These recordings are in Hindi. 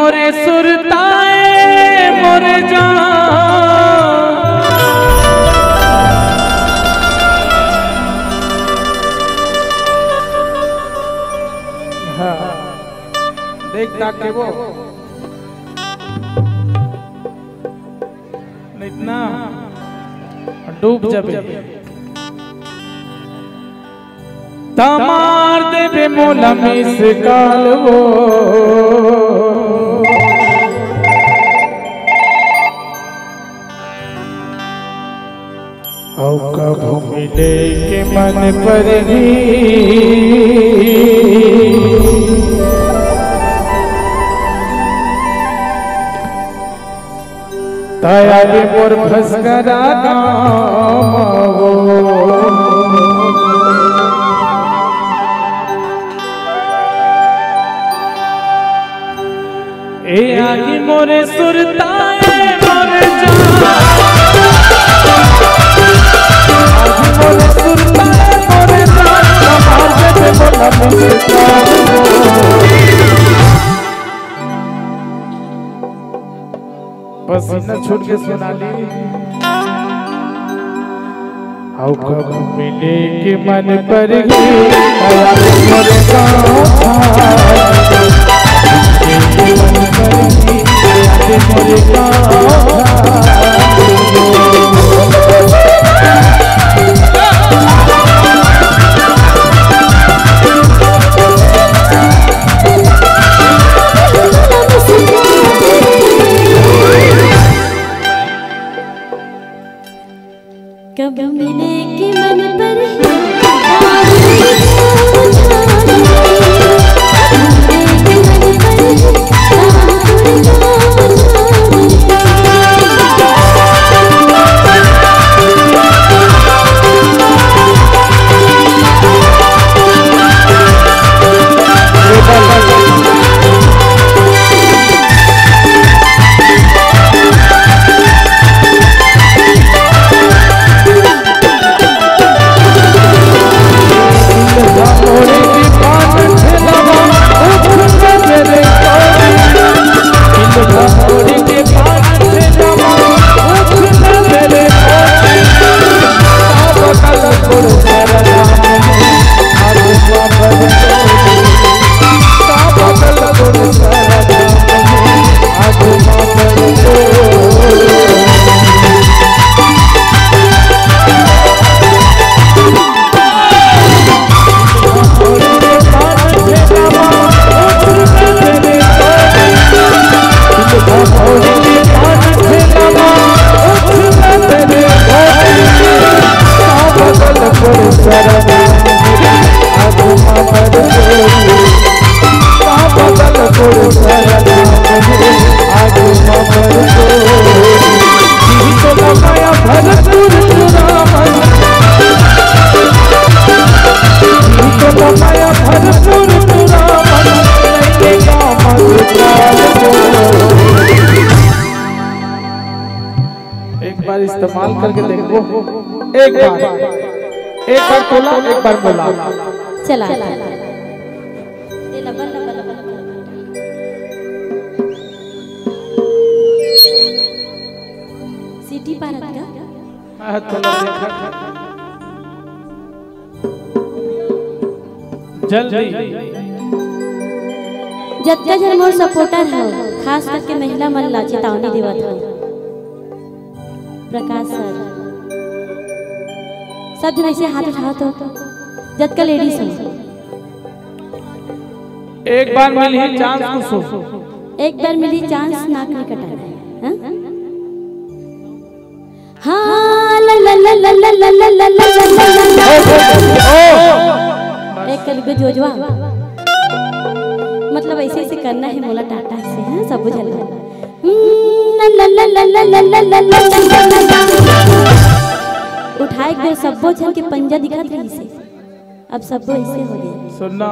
मोरे सुरताए मोरे जान देखता के वो इतना डूब जाबे तमार देवे मोला मिस काल वो औ कभू मिले के मन पर ही ताया रे मोर भस्करा नाम ए आगे मोरे सुरताए मोरे जान आगे मोरे सुरताए मोरे जान कमाल दे बोला मुझे पसीना छूट के सुना ली आओ कब मिले के मन पर ही आया मोरे मन पर ही आया मोरे कब मिले के मन पर इस्तेमाल करके देखो एक बार बोला एक बार बोला चला सिटी पारत का जल्दी जत्ता जन मोर सपोर्टर हो खास करके महिला मन ला चेतावनी देवत हो प्रकाश सर सब जन ऐसे हाथ उठाओ तो जत का लेडीज हो एक बार मिली चांस कुछ एक बार मिली चांस नाक नहीं कटाना है हाँ ला ला ला ला ला ला ला ला ला एक कल जोजवा मतलब ऐसे ऐसे करना है मोला टाटा से है सब बुझल उठाए के सबो जन के पंजा दिखत रही से अब सबो ऐसे हो गए सुनना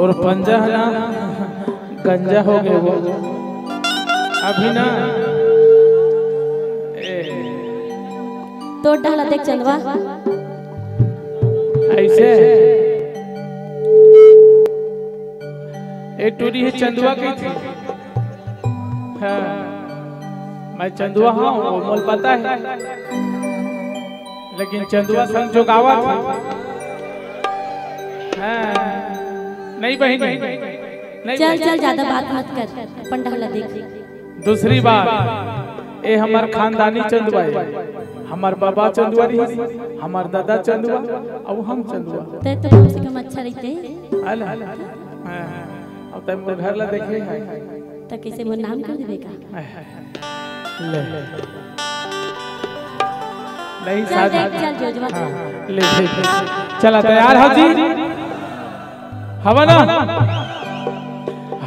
और पंजा है ना गंजा हो गए वो अभी ना तो डाला देख चंदवा ऐसे एक टूरी है चंदवा की थी हाँ, मैं चंदुआ हूँ, वो मोल पता है, लेकिन चंदुआ संग जो गावा था। हाँ, नहीं बहन, नहीं चल चल ज्यादा बात मत कर, पंडाला देख। दूसरी बात, ये हमार खानदानी चंदुआ है, हमार बाबा चंदुआ रही, हमार दादा चंदुआ, अब हम चंदुआ। ते तो कम से कम अच्छा रहते। हाल अब तब मोर घर ला देखे है तो कैसे मोर नाम कर देबे का? ले नहीं चल शादी, देख, चल जोजवा। ले चला तैयार हो जी, हवा ना।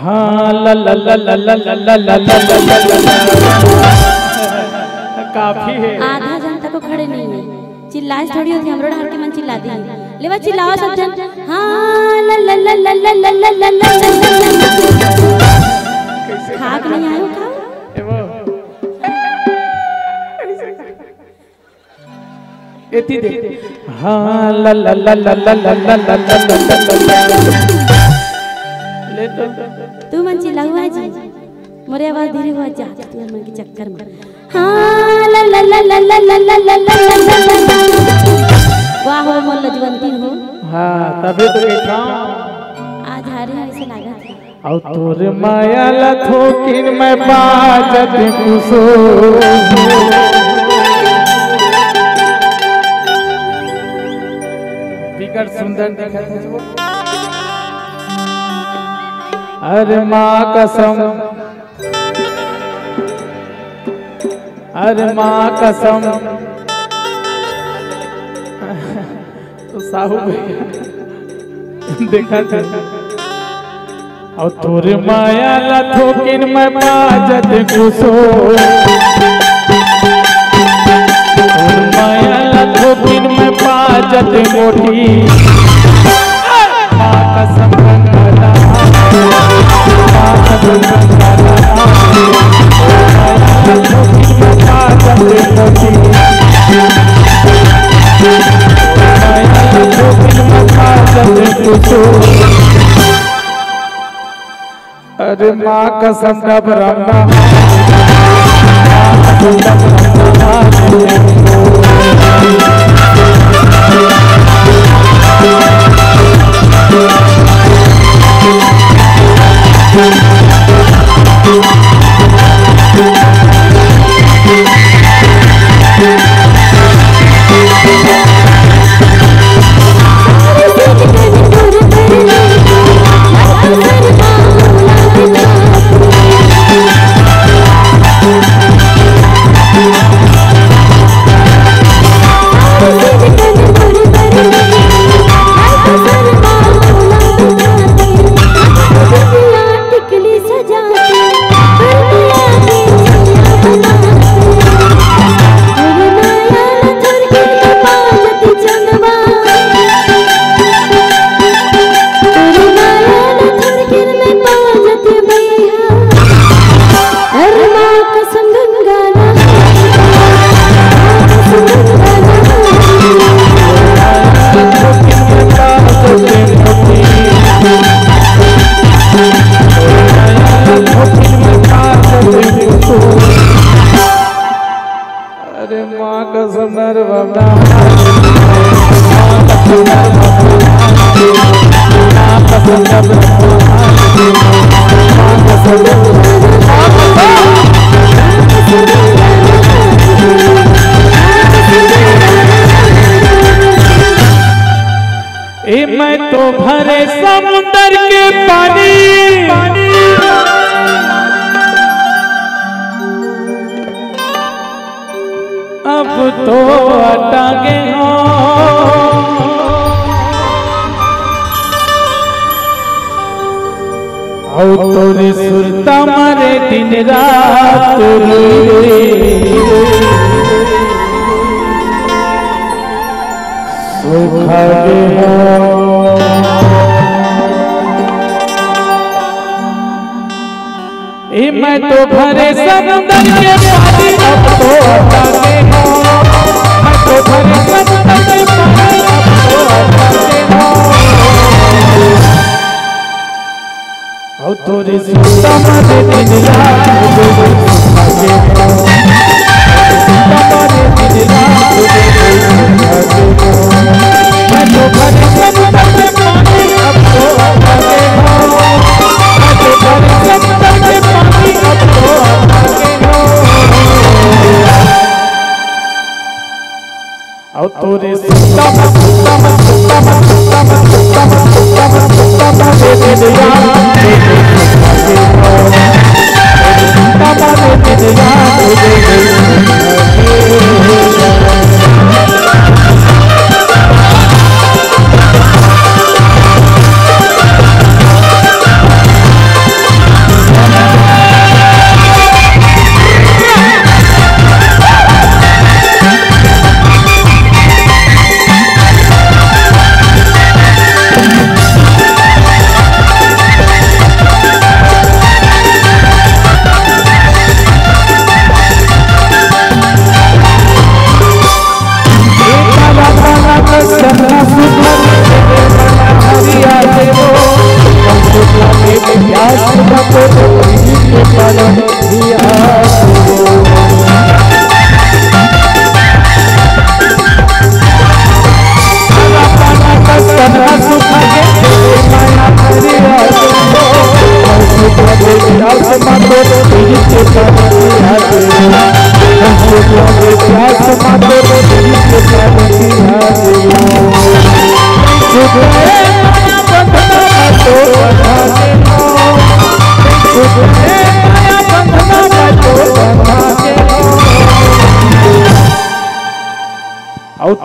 हाँ ला ला ला ला ला ला ला ला ला, काफी है। आधा घंटा को खड़े नहीं है, चिल्लाए थोड़ी होती, हमरो डर के मन चिल्ला दी। लेवा चिल्लाओ सब जन। हाँ ला ला ला ला ला ला ला ला ला। खाक नहीं आयो का? एती दे। हाँ ला ला ला ला ला ला ला ला ला। ले तो तू मन चिल्लाओ जी, मोरे आवाज धीरे हुआ जा तू मन के चक्कर में। हाँ ला ला ला ला ला ला ला ला ला। वाह हो मोर लजवंती हो। हाँ तभी तो देखा आज हारे ऐसे लगा था। और तोर माया ला थोकिन मैं बाजत कुसो, बिगड़ सुंदर देखा था जो। अरे माँ कसम, अरे माँ कसम, तो साहू भैया देखा था। और तोरे माया ला थोकिन मैं बाजत कुसो, तोरे माया ला थोकिन मैं बाजत मोटी। माँ कसम गंगाला, माँ कसम गंगाला, माया ला थोकिन मैं बाजत मोटी। माया ला थोकिन मैं बाजत कुसो। अरे माँ कसम का ब्रह्मा, अरे माँ कसम नर बाबा, माँ कसम नर ए मैं तो भरे समुंदर के पानी, अब तो अटके हो। और तोरे सुरता मारे दिन रात सुखा गे हो। ए मैं तो भरे समुंदर के पानी, अब तो अटके हो। मैं तो भरे समुंदर के पानी, अब तो अटके हो। और तोरे सुरता मारे दिन रात तोरे सुतम सुतम सुतम सुतम सुतम सुतम सुतम रे दिया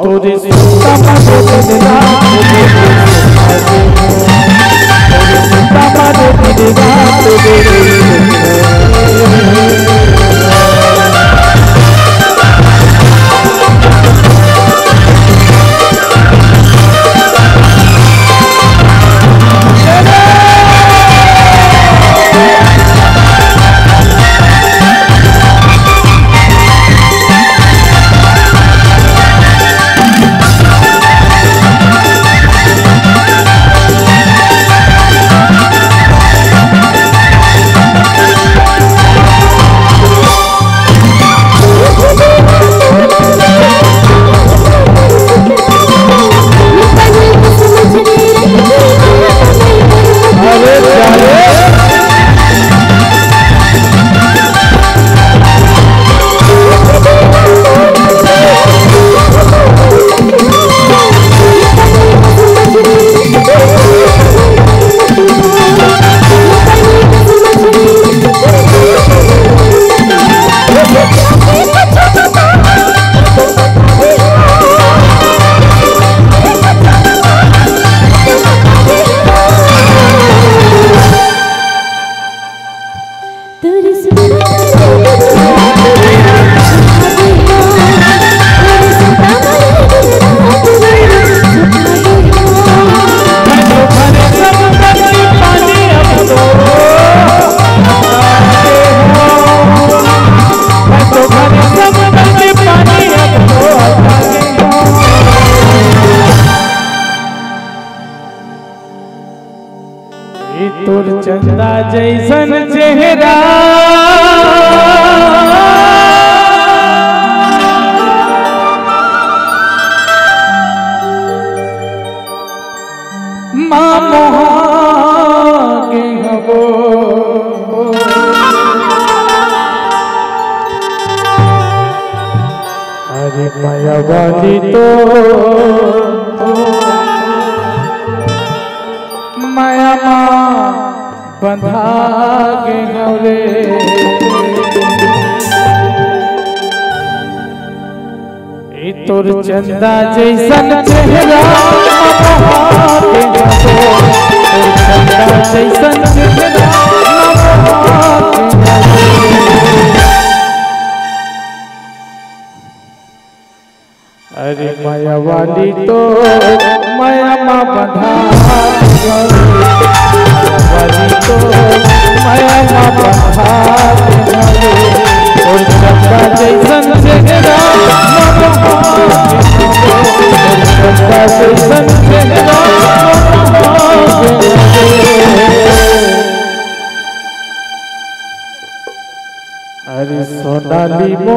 तोरे सुतम रे दिया तोर चंदा जैसन चेहरा माँ के हबो अरे माया वाली तो माया बंधा के गौरे तोर चंदा जैसन चेहरा चंदा जैसन चेहरा अरे माया वाली तो माया माँ बंधा वाली तो माया माँ बंधा और चंदा जैसन चेहरा चंदा जैसन चेहरा अरे सोनाली मो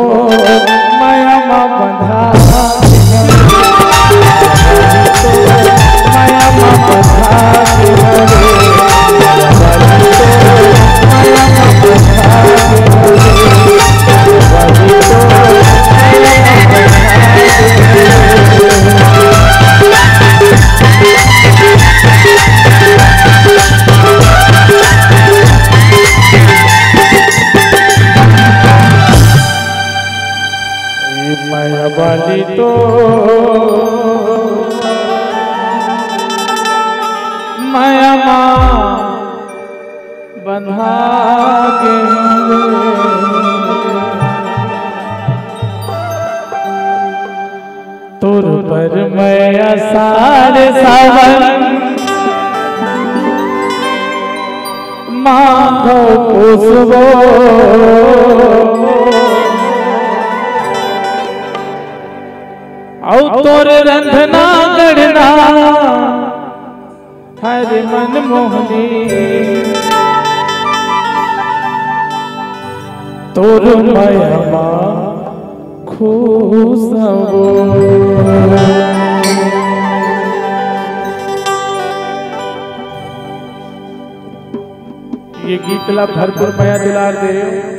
माया माँ बंधा माया माँ बंधा माया माया बंधा के तुर पर मैं सारे सावन माधो पुष्पो औ तोर रंधना गढ़ना हर मन मोहनी तोर मयमा खुशबू। ये गीत ला भरपूर माया दुलार दे।